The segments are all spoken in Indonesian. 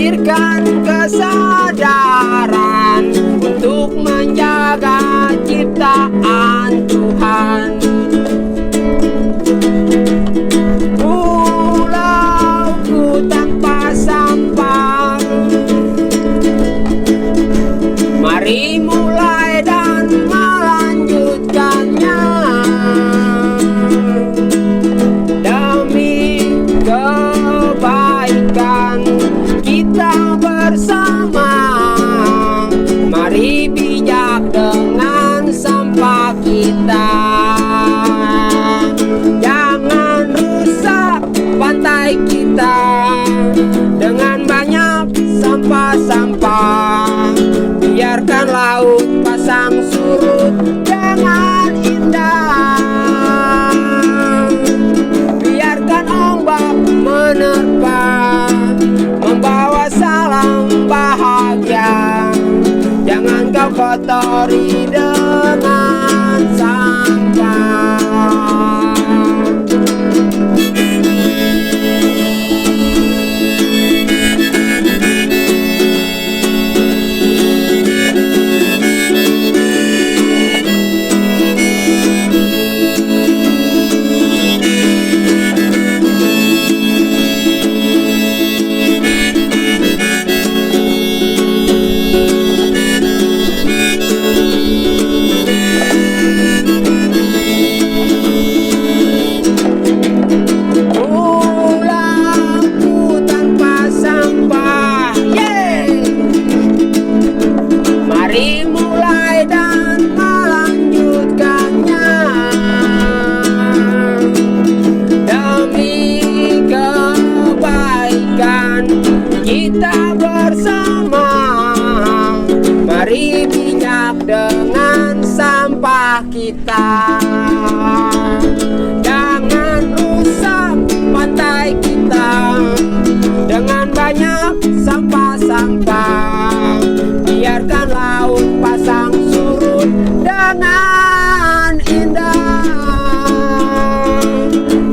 Hadirkan kesadaran untuk menjaga ciptaan Tuhan. Pulauku tanpa sampah, mari mulai dan melanjutkannya demi kebaikan kita bersama. Mari bijak dengan sampah kita, jangan rusak pantai kita dengan banyak sampah-sampah. Biarkan laut pasang surut dengan indah, biarkan ombak menerpa membawa salam bahagia. Jangan kau kotori dengan sampah. Mari mulai dan melanjutkannya demi kebaikan kita bersama. Mari bijak dengan sampah kita, jangan rusak pantai kita dengan banyak sampah-sampah. Biarkan laut pasang surut dengan indah,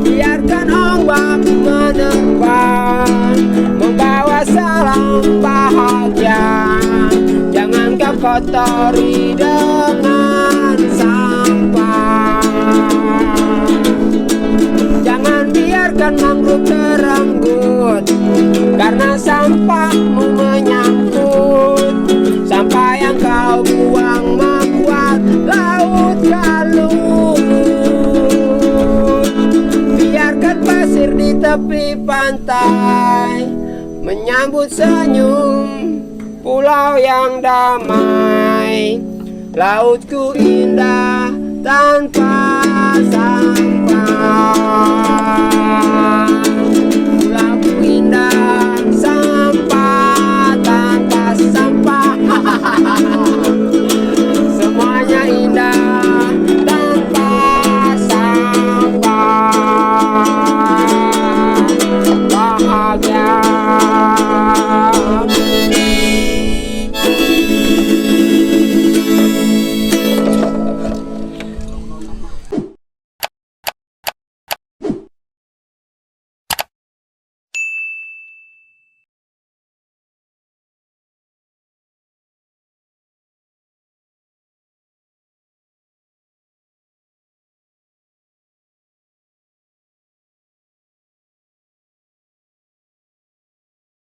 biarkan ombak menerpa membawa salam bahagia. Jangan kau kotori dengan sampah, jangan biarkan mangrove terenggut karena sampahmu menyangkut. Sampah yang kau buang membuat laut galuh. Biarkan pasir di tepi pantai menyambut senyum pulau yang damai. Lautku indah tanpa sampah.